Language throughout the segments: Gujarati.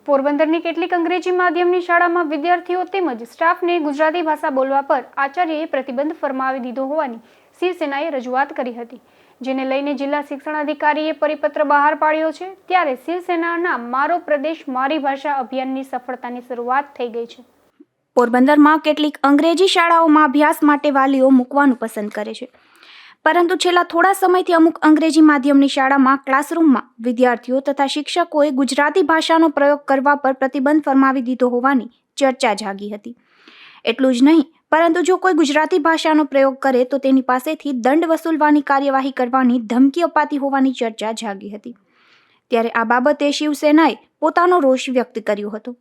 પોરબંદરની કેટલીક અંગ્રેજી માધ્યમની શાળામાં વિદ્યાર્થીઓ તેમજ સ્ટાફને ગુજરાતી ભાષા બોલવા પર આચાર્યએ પ્રતિબંધ ફરમાવી દીધો હોવાની શિવસેનાએ રજૂઆત કરી હતી, જેને લઈને જિલ્લા શિક્ષણ અધિકારીએ પરિપત્ર બહાર પાડ્યો છે। ત્યારે શિવસેનાના મારો પ્રદેશ મારી ભાષા અભિયાનની સફળતાની શરૂઆત થઈ ગઈ છે। પોરબંદરમાં કેટલીક અંગ્રેજી શાળાઓમાં અભ્યાસ માટે વાલીઓ મૂકવાનું પસંદ કરે છે, પરંતુ છેલ્લા થોડા સમયથી અમુક અંગ્રેજી માધ્યમની શાળામાં ક્લાસરૂમમાં વિદ્યાર્થીઓ તથા શિક્ષકોએ ગુજરાતી ભાષાનો પ્રયોગ કરવા પર પ્રતિબંધ ફરમાવી દીધો હોવાની ચર્ચા જાગી હતી। એટલું જ નહીં, પરંતુ જો કોઈ ગુજરાતી ભાષાનો પ્રયોગ કરે તો તેની પાસેથી દંડ વસૂલવાની કાર્યવાહી કરવાની ધમકી અપાતી હોવાની ચર્ચા જાગી હતી। ત્યારે આ બાબતે શિવસેનાએ પોતાનો રોષ વ્યક્ત કર્યો હતો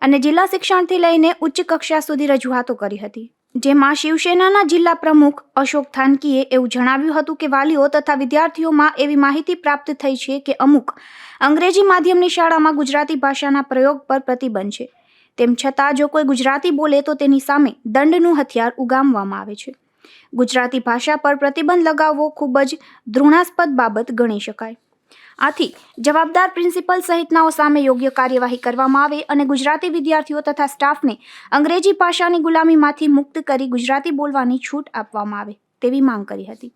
અને જિલ્લા શિક્ષણથી લઈને ઉચ્ચ કક્ષા સુધી રજૂઆતો કરી હતી, જેમાં શિવસેનાના જિલ્લા પ્રમુખ અશોક થાનકીએ એવું જણાવ્યું હતું કે વાલીઓ તથા વિદ્યાર્થીઓમાં એવી માહિતી પ્રાપ્ત થઈ છે કે અમુક અંગ્રેજી માધ્યમની શાળામાં ગુજરાતી ભાષાના પ્રયોગ પર પ્રતિબંધ છે, તેમ છતાં જો કોઈ ગુજરાતી બોલે તો તેની સામે દંડનું હથિયાર ઉગામવામાં આવે છે। ગુજરાતી ભાષા પર પ્રતિબંધ લગાવવો ખૂબ જ ઘૃણાસ્પદ બાબત ગણી શકાય। આથી જવાબદાર પ્રિન્સિપલ સહિતનાઓ સામે યોગ્ય કાર્યવાહી કરવામાં આવે અને ગુજરાતી વિદ્યાર્થીઓ તથા સ્ટાફને અંગ્રેજી ભાષાની ગુલામીમાંથી મુક્ત કરી ગુજરાતી બોલવાની છૂટ આપવામાં આવે તેવી માંગ કરી હતી।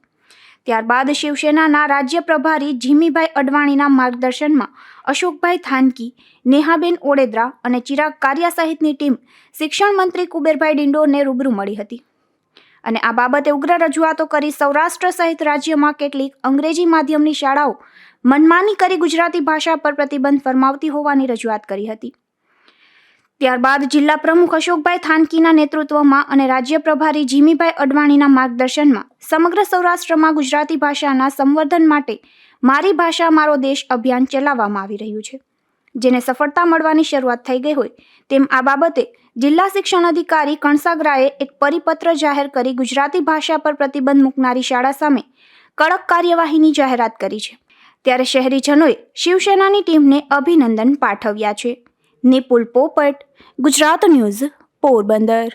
ત્યારબાદ શિવસેનાના રાજ્ય પ્રભારી જીમીભાઈ અડવાણીના માર્ગદર્શનમાં અશોકભાઈ થાનકી, નેહાબેન ઓડેદરા અને ચિરાગ કારિયા સહિતની ટીમ શિક્ષણ મંત્રી કુબેરભાઈ ડિંડોરને રૂબરૂ મળી હતી અને આ બાબતે ઉગ્ર રજૂઆતો કરી સૌરાષ્ટ્ર સહિત રાજ્યમાં કેટલીક અંગ્રેજી માધ્યમની શાળાઓ મનમાની કરી ગુજરાતી ભાષા પર પ્રતિબંધ ફરમાવતી હોવાની રજૂઆત કરી હતી। ત્યારબાદ જિલ્લા પ્રમુખ અશોકભાઈ થાનકીના નેતૃત્વમાં અને રાજ્ય પ્રભારી જીમીભાઈ અડવાણીના માર્ગદર્શનમાં સમગ્ર સૌરાષ્ટ્રમાં ગુજરાતી ભાષાના સંવર્ધન માટે મારી ભાષા મારો દેશ અભિયાન ચલાવવામાં આવી રહ્યું છે, જેને સફળતા મળવાની શરૂઆત થઈ ગઈ હોય તેમ આ બાબતે જિલ્લા શિક્ષણ અધિકારી કણસાગરાએ એક પરિપત્ર જાહેર કરી ગુજરાતી ભાષા પર પ્રતિબંધ મૂકનારી શાળા સામે કડક કાર્યવાહીની જાહેરાત કરી છે। ત્યારે શહેરીજનોએ શિવસેનાની ટીમને અભિનંદન પાઠવ્યા છે। નિપુલ પોપટ, ગુજરાત ન્યૂઝ, પોરબંદર।